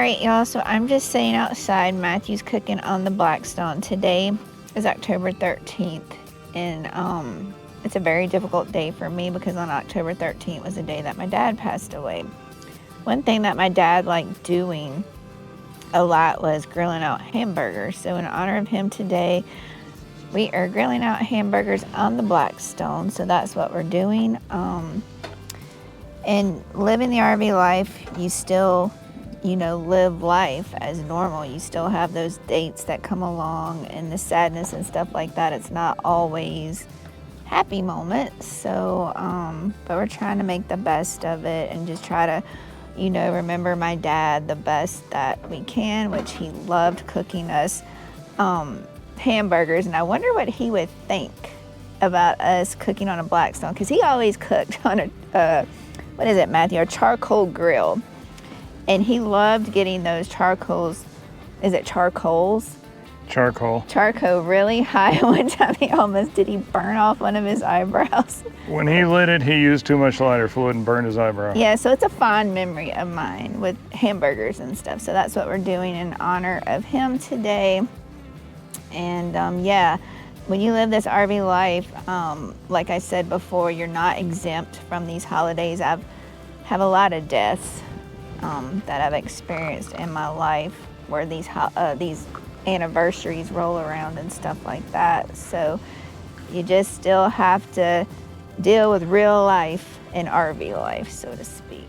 right, y'all, so I'm just sitting outside. Matthew's cooking on the Blackstone. Today is October 13th, and it's a very difficult day for me because on October 13th was the day that my dad passed away. One thing that my dad liked doing a lot was grilling out hamburgers. So in honor of him today, we are grilling out hamburgers on the Blackstone. So that's what we're doing. And living the RV life, you still, live life as normal. You still have those dates that come along and the sadness and stuff like that. It's not always happy moments. So, but we're trying to make the best of it and just try to, remember my dad the best that we can, which he loved cooking us hamburgers. And I wonder what he would think about us cooking on a Blackstone, because he always cooked on what is it, Matthew? A charcoal grill. And he loved getting those charcoals. Is it charcoals? Charcoal really high. One time did he burn off one of his eyebrows? When he lit it, he used too much lighter fluid and burned his eyebrow. Yeah, so it's a fond memory of mine with hamburgers and stuff. So that's what we're doing in honor of him today. And yeah, when you live this RV life, like I said before, you're not exempt from these holidays. I've have a lot of deaths that I've experienced in my life where these anniversaries roll around and stuff like that. So you just still have to deal with real life and RV life, so to speak.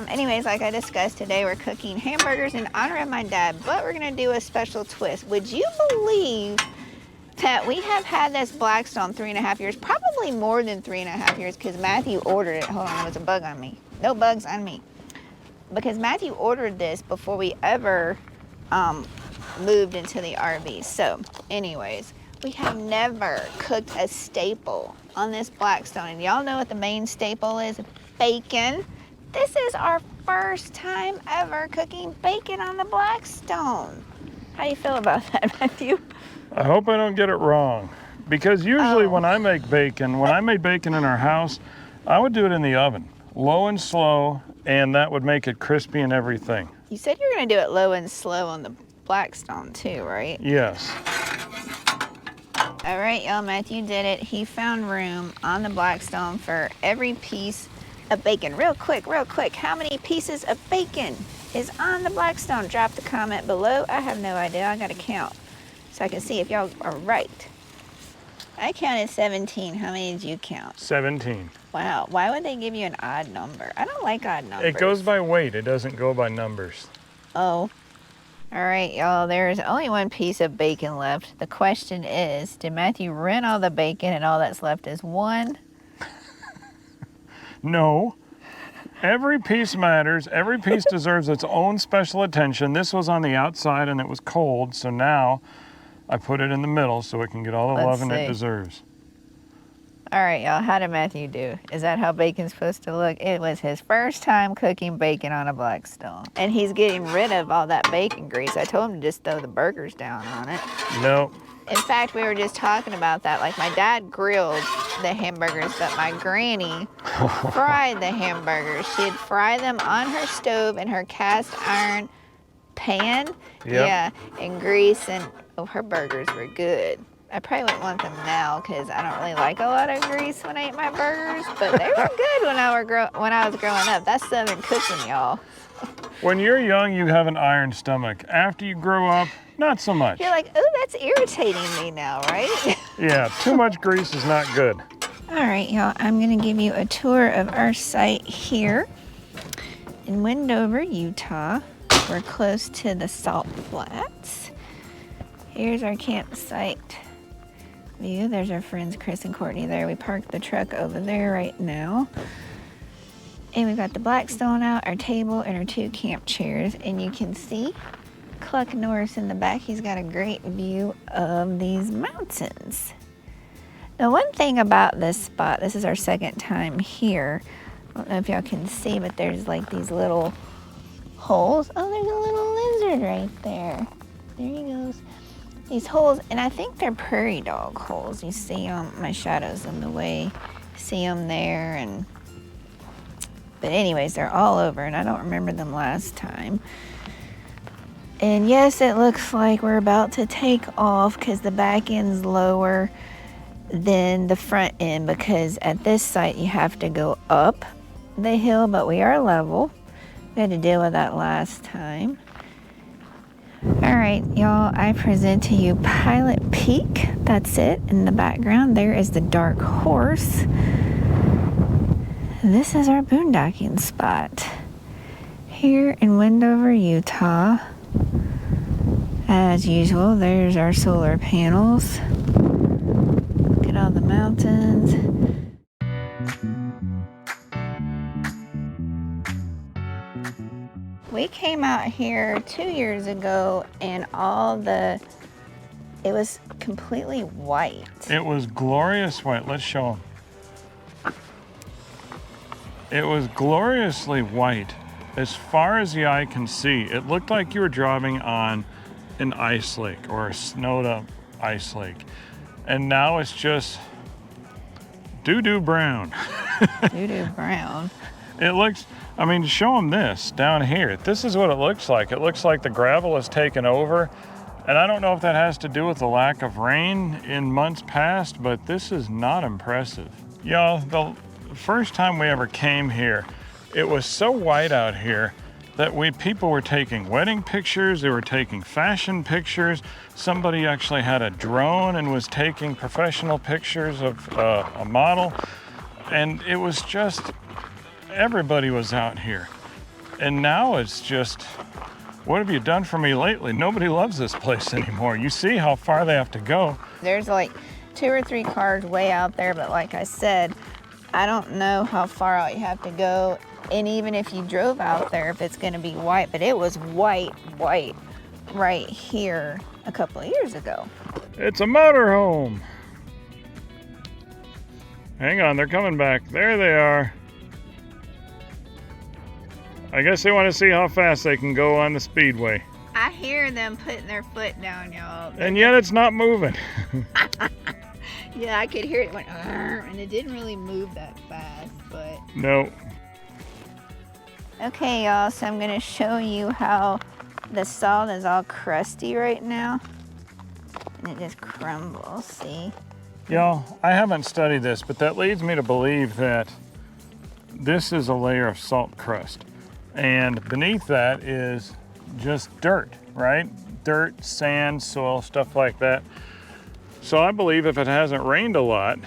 Anyways, like I discussed today, we're cooking hamburgers in honor of my dad, but we're gonna do a special twist. Would you believe that we have had this Blackstone 3.5 years, probably more than 3.5 years, because Matthew ordered it. Hold on, there was a bug on me. No bugs on me. Because Matthew ordered this before we ever moved into the RV. So anyways, we have never cooked a staple on this Blackstone. And y'all know what the main staple is? Bacon. This is our first time ever cooking bacon on the Blackstone. How do you feel about that, Matthew? I hope I don't get it wrong, because usually when I made bacon in our house, I would do it in the oven, low and slow, and that would make it crispy and everything. You said you were going to do it low and slow on the Blackstone too, right? Yes. All right, y'all, Matthew did it. He found room on the Blackstone for every piece of bacon. Real quick, how many pieces of bacon is on the Blackstone? Drop the comment below. I have no idea. I got to count so I can see if y'all are right. I counted 17. How many did you count? 17. Wow. Why would they give you an odd number? I don't like odd numbers. It goes by weight. It doesn't go by numbers. Oh. All right, y'all. There's only one piece of bacon left. The question is, did Matthew rent all the bacon and all that's left is one? No. Every piece matters. Every piece deserves its own special attention. This was on the outside and it was cold, so now I put it in the middle so it can get all the love and it deserves. All right, y'all, how did Matthew do? Is that how bacon's supposed to look? It was his first time cooking bacon on a Blackstone. And he's getting rid of all that bacon grease. I told him to just throw the burgers down on it. No. In fact, we were just talking about that. Like, my dad grilled the hamburgers, but my granny fried the hamburgers. She'd fry them on her stove in her cast iron pan. Yep. Yeah, and grease, and her burgers were good. I probably wouldn't want them now because I don't really like a lot of grease when I eat my burgers, but they were good when I was growing up. That's Southern cooking, y'all. When you're young, you have an iron stomach. After you grow up, not so much. You're like, oh, that's irritating me now, right? Yeah, too much grease is not good. All right, y'all, I'm going to give you a tour of our site here in Wendover, Utah. We're close to the Salt Flats. Here's our campsite view. There's our friends Chris and Courtney there. We parked the truck over there right now. And we've got the Blackstone out, our table, and our 2 camp chairs. And you can see Cluck Norris in the back. He's got a great view of these mountains. Now, one thing about this spot, this is our second time here. I don't know if y'all can see, but there's like these little holes. Oh, there's a little lizard right there. There he goes. These holes, and I think they're prairie dog holes. You see my shadows in the way. See them there, and But anyways, they're all over, and I don't remember them last time. And yes, it looks like we're about to take off because the back end's lower than the front end, because at this site you have to go up the hill, but we are level. We had to deal with that last time. All right, y'all, I present to you Pilot Peak. That's it. In the background, there is the Dark Horse. This is our boondocking spot here in Wendover, Utah. As usual, there's our solar panels. Look at all the mountains. We came out here 2 years ago and it was completely white. It was glorious white. Let's show them. It was gloriously white. As far as the eye can see, it looked like you were driving on an ice lake or a snowed up ice lake. And now it's just doo-doo brown. Doo-doo brown. It looks, I mean, show them this down here. This is what it looks like. It looks like the gravel has taken over. And I don't know if that has to do with the lack of rain in months past, but this is not impressive. Y'all, the first time we ever came here, it was so white out here that people were taking wedding pictures, they were taking fashion pictures. Somebody actually had a drone and was taking professional pictures of a model. And it was just, everybody was out here. And now it's just, what have you done for me lately? Nobody loves this place anymore. You see how far they have to go. There's like 2 or 3 cars way out there, but like I said, I don't know how far out you have to go. And even if you drove out there, if it's gonna be white, but it was white right here a couple of years ago. It's a motorhome. Hang on, they're coming back. There they are. I guess they want to see how fast they can go on the speedway. I hear them putting their foot down, y'all. And yet it's not moving. Yeah, I could hear it went, and it didn't really move that fast, but. No. Okay, y'all, so I'm gonna show you how the salt is all crusty right now. And it just crumbles, see? Y'all, I haven't studied this, but that leads me to believe that this is a layer of salt crust. And beneath that is just dirt, right? Dirt, sand, soil, stuff like that. So I believe if it hasn't rained a lot,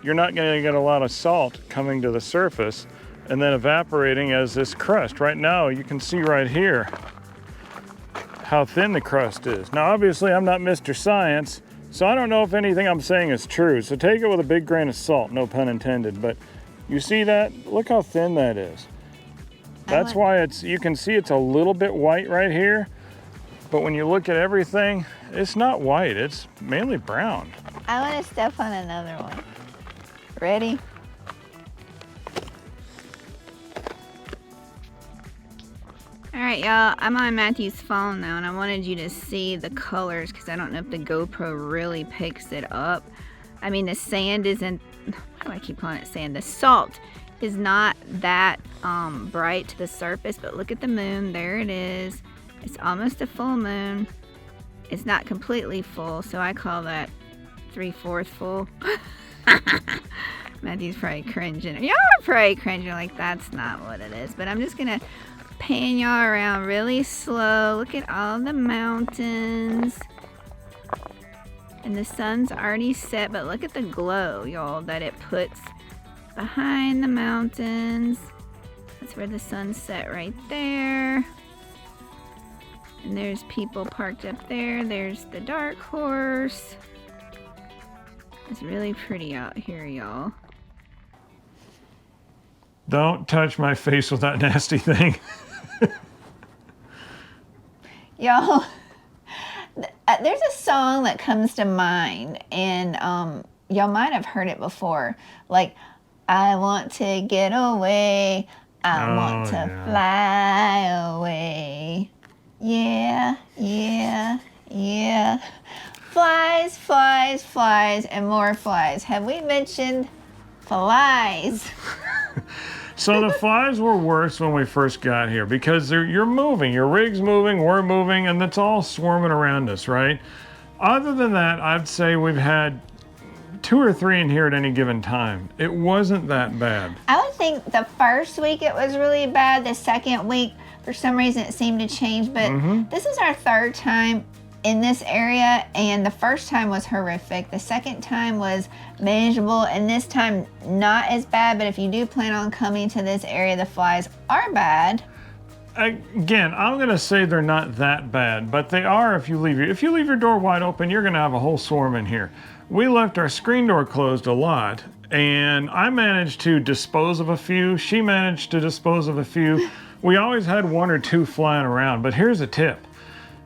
you're not gonna get a lot of salt coming to the surface and then evaporating as this crust. Right now, you can see right here how thin the crust is. Now, obviously, I'm not Mr. Science, so I don't know if anything I'm saying is true. So take it with a big grain of salt, no pun intended. But you see that? Look how thin that is. That's why you can see it's a little bit white right here. But when you look at everything, it's not white, it's mainly brown. I want to step on another one. Ready? All right, y'all, I'm on Matthew's phone now, and I wanted you to see the colors because I don't know if the GoPro really picks it up. I mean, the sand isn't, why do I keep calling it sand? The salt is not that bright to the surface, but look at the moon, there it is. It's almost a full moon. It's not completely full, so I call that 3/4 full. Matthew's probably cringing. Y'all are probably cringing like that's not what it is, but I'm just gonna pan y'all around really slow. Look at all the mountains. And the sun's already set, but look at the glow, y'all, that it puts behind the mountains. That's where the sun's set right there. And there's people parked up there. There's the Dark Horse. It's really pretty out here, y'all. Don't touch my face with that nasty thing. Y'all, there's a song that comes to mind, and y'all might have heard it before. Like, I want to get away. I want to fly away. Yeah, yeah, yeah. Flies, flies, flies, and more flies. Have we mentioned flies? So the flies were worse when we first got here because you're moving, your rig's moving, we're moving, and it's all swarming around us, right? Other than that, I'd say we've had 2 or 3 in here at any given time. It wasn't that bad. I would think the first week it was really bad. The second week, for some reason, it seemed to change. But this is our 3rd time in this area, and the first time was horrific. The second time was manageable, and this time not as bad. But if you do plan on coming to this area, the flies are bad. Again, I'm going to say they're not that bad, but they are if you leave your door wide open, you're going to have a whole swarm in here. We left our screen door closed a lot, and I managed to dispose of a few. She managed to dispose of a few. We always had 1 or 2 flying around, but here's a tip.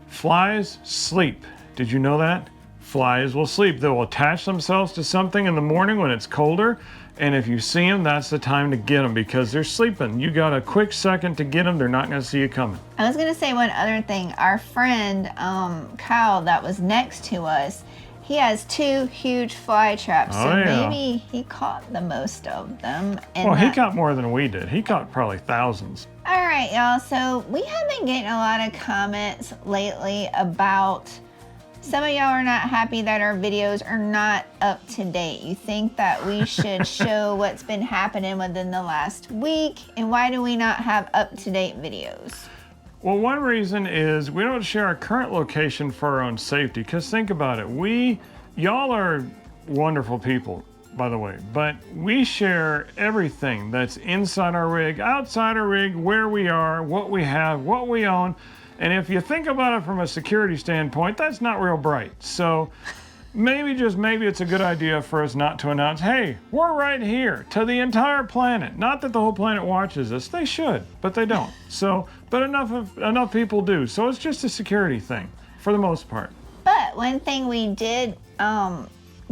Flies sleep. Did you know that? Flies will sleep. They will attach themselves to something in the morning when it's colder, and if you see them, that's the time to get them because they're sleeping. You got a quick second to get them. They're not going to see you coming. I was going to say one other thing. Our friend, Kyle, that was next to us, he has 2 huge fly traps, so maybe he caught the most of them. And well, he caught more than we did. He caught probably thousands. All right, y'all. So we have been getting a lot of comments lately about some of y'all are not happy that our videos are not up to date. You think that we should show what's been happening within the last week, and why do we not have up-to-date videos? Well, one reason is we don't share our current location for our own safety, because think about it. Y'all are wonderful people, by the way, but we share everything that's inside our rig, outside our rig, where we are, what we have, what we own. And if you think about it from a security standpoint, that's not real bright. So maybe, just maybe, it's a good idea for us not to announce, hey, we're right here, to the entire planet. Not that the whole planet watches us. They should, but they don't. So, but enough people do. So it's just a security thing for the most part. But one thing we did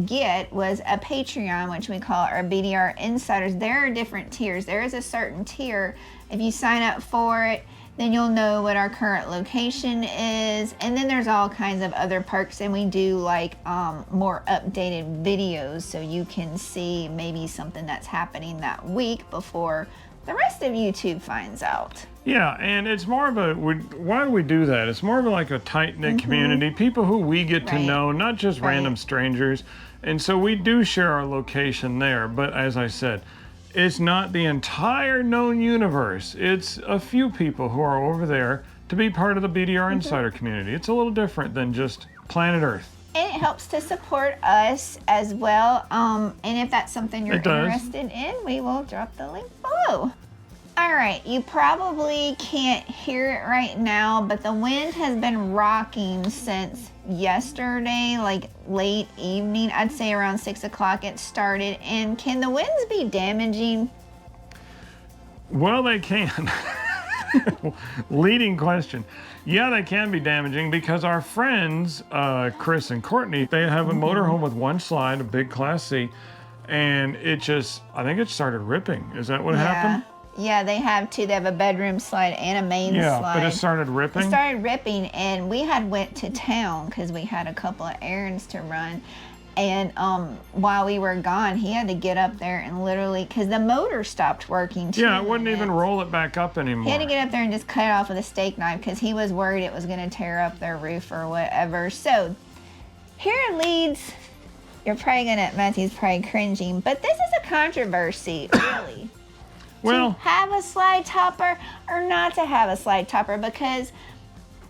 get was a Patreon, which we call our BDR Insiders. There are different tiers. There is a certain tier. If you sign up for it, then you'll know what our current location is, and then there's all kinds of other perks, and we do like more updated videos so you can see maybe something that's happening that week before the rest of YouTube finds out. Yeah, and it's more of a, why do we do that? It's more of like a tight-knit community, people who we get to know, not just random strangers. And so we do share our location there, but as I said, it's not the entire known universe. It's a few people who are over there to be part of the BDR Insider community. It's a little different than just planet Earth. And it helps to support us as well. And if that's something you're interested in, we will drop the link below. All right, you probably can't hear it right now, but the wind has been rocking since yesterday, like late evening. I'd say around 6 o'clock it started. And can the winds be damaging? Well, they can. Leading question. Yeah, they can be damaging because our friends, Chris and Courtney, they have a motorhome with 1 slide, a big Class C, and it just, I think it started ripping. Is that what happened? Yeah, they have 2. They have a bedroom slide and a main slide. Yeah, but it started ripping? It started ripping, and we had went to town because we had a couple of errands to run. And while we were gone, he had to get up there and literally, because the motor stopped working. Yeah, it wouldn't even roll it back up anymore. He had to get up there and just cut it off with a steak knife because he was worried it was going to tear up their roof or whatever. So here leads, you're probably going to, Matthew's probably cringing, but this is a controversy, really. Well, to have a slide topper or not to have a slide topper, because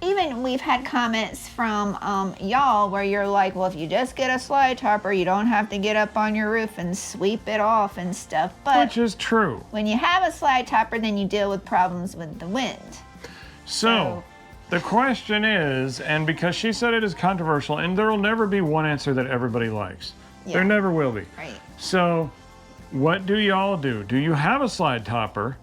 even we've had comments from y'all where you're like, well, if you just get a slide topper, you don't have to get up on your roof and sweep it off and stuff. But which is true. When you have a slide topper, then you deal with problems with the wind. So the question is, and because she said it is controversial, and there will never be one answer that everybody likes. Yeah. There never will be. Right. So what do y'all do? Do you have a slide topper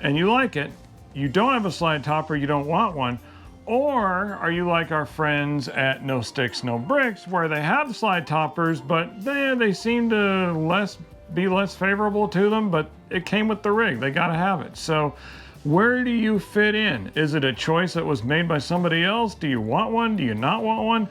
and you like it? You don't have a slide topper, you don't want one? Or are you like our friends at No Sticks, No Bricks, where they have slide toppers, but they seem to be less favorable to them, but it came with the rig. They got to have it. So where do you fit in? Is it a choice that was made by somebody else? Do you want one? Do you not want one?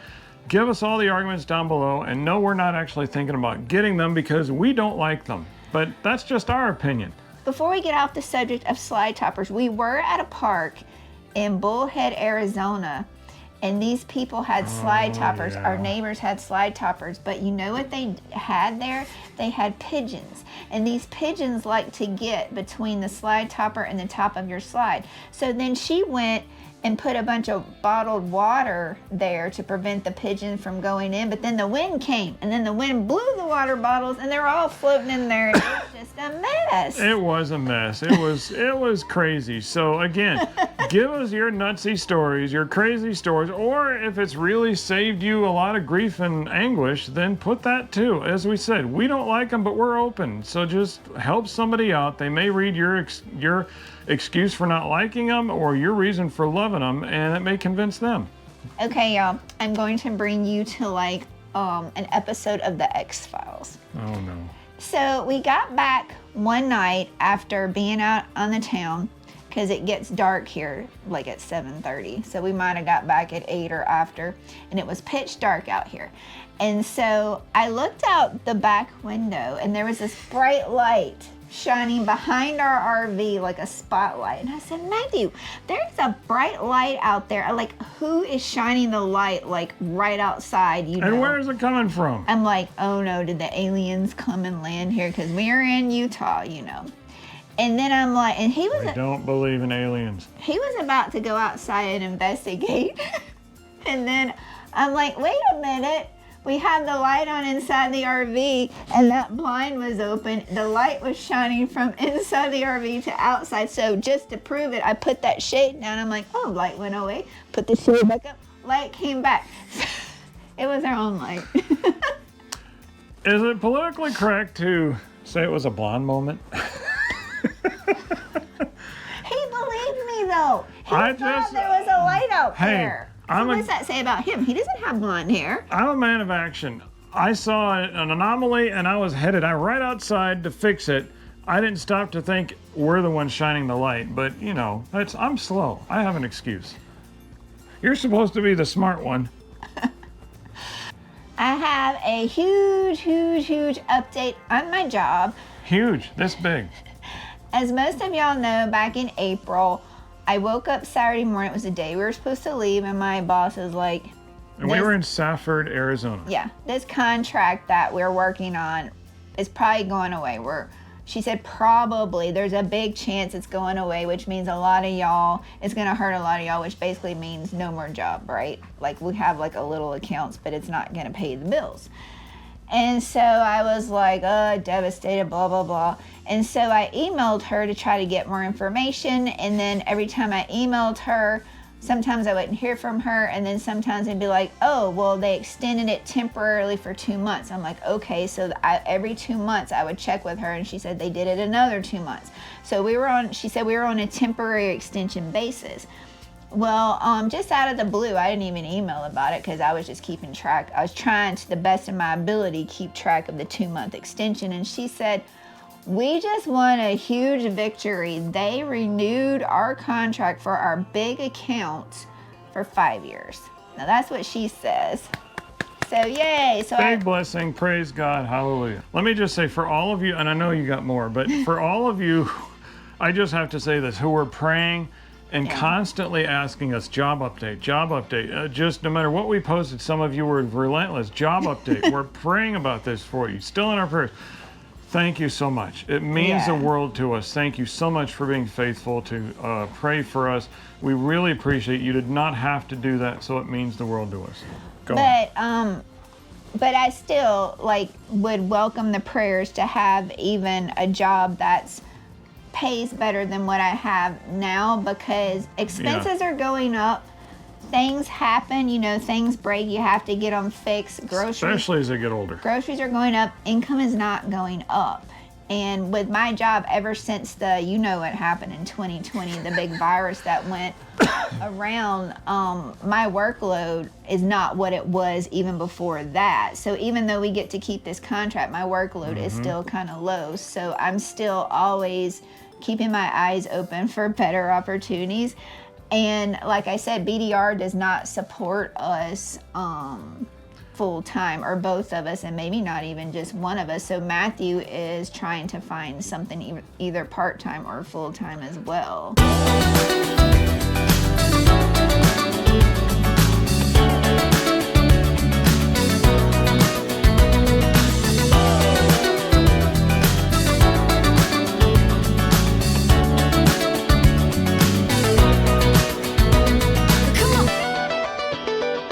Give us all the arguments down below, and no, we're not actually thinking about getting them because we don't like them, but that's just our opinion. before we get off the subject of slide toppers, we were at a park in Bullhead, Arizona, and these people had slide toppers. Yeah. Our neighbors had slide toppers, but you know what they had there? They had pigeons, and these pigeons like to get between the slide topper and the top of your slide. So then she went and put a bunch of bottled water there to prevent the pigeon from going in, but then the wind came, and then the wind blew the water bottles, and they're all floating in there. It was just a mess. It was a mess. It was crazy. So again, give us your nutsy stories, your crazy stories, or if it's really saved you a lot of grief and anguish, then put that too. As we said, we don't like them, but we're open. So just help somebody out. They may read your excuse for not liking them or your reason for loving them, and it may convince them. Okay, y'all, I'm going to bring you to like an episode of the X-Files. Oh no. So we got back one night after being out on the town, because it gets dark here like at 7:30. So we might have got back at 8 or after, and it was pitch dark out here. And so I looked out the back window, and there was this bright light shining behind our RV like a spotlight. And I said, Matthew, there's a bright light out there. Like, who is shining the light like right outside, you know? And where is it coming from? I'm like, oh no, did the aliens come and land here? Because we're in Utah, you know. And then I'm like, and he was... I don't believe in aliens. He was about to go outside and investigate. And then I'm like, wait a minute. We had the light on inside the RV, and that blind was open. The light was shining from inside the RV to outside. So just to prove it, I put that shade down. I'm like, oh, light went away. Put the shade back up. Light came back. It was our own light. Is it politically correct to say it was a blonde moment? He believed me, though. He thought there was a light out there. So what does that say about him? He doesn't have blonde hair. I'm a man of action. I saw an anomaly and I was headed right outside to fix it. I didn't stop to think we're the ones shining the light, but you know, I'm slow. I have an excuse. You're supposed to be the smart one. I have a huge update on my job. Huge, this big. As most of y'all know, back in April, I woke up Saturday morning. It was the day we were supposed to leave, and my boss is like... And we were in Safford, Arizona. Yeah, this contract that we're working on is probably going away. She said probably, there's a big chance it's going away, which means a lot of y'all, it's going to hurt a lot of y'all, which basically means no more job, right? Like, we have like a little accounts, but it's not going to pay the bills. And so I was like, devastated, blah, blah, blah. And so I emailed her to try to get more information. And then every time I emailed her, sometimes I wouldn't hear from her. And then sometimes it'd be like, oh, well, they extended it temporarily for 2 months. I'm like, okay. So every 2 months I would check with her, and she said they did it another 2 months. So she said we were on a temporary extension basis. Well, just out of the blue, I didn't even email about it because I was just keeping track. I was trying to the best of my ability keep track of the 2-month extension. And she said, we just won a huge victory. They renewed our contract for our big account for 5 years. Now that's what she says. So yay. So big blessing. Praise God. Hallelujah. Let me just say for all of you, and I know you got more, but for all of you, I just have to say this, who are praying and constantly asking us, job update. Just no matter what we posted, some of you were relentless. Job update. We're praying about this for you. Still in our prayers. Thank you so much. It means the world to us. Thank you so much for being faithful to pray for us. We really appreciate you. Did not have to do that, so it means the world to us. Go on. But I still would welcome the prayers to have even a job that's pays better than what I have now, because expenses are going up. Things happen, things break, you have to get them fixed. Especially as they get older. Groceries are going up, income is not going up. And with my job, ever since what happened in 2020, the big virus that went around, my workload is not what it was even before that. So even though we get to keep this contract, my workload is still kind of low. So I'm still always keeping my eyes open for better opportunities. And like I said, BDR does not support us full-time, or both of us, and maybe not even just one of us. So Matthew is trying to find something either part-time or full-time as well.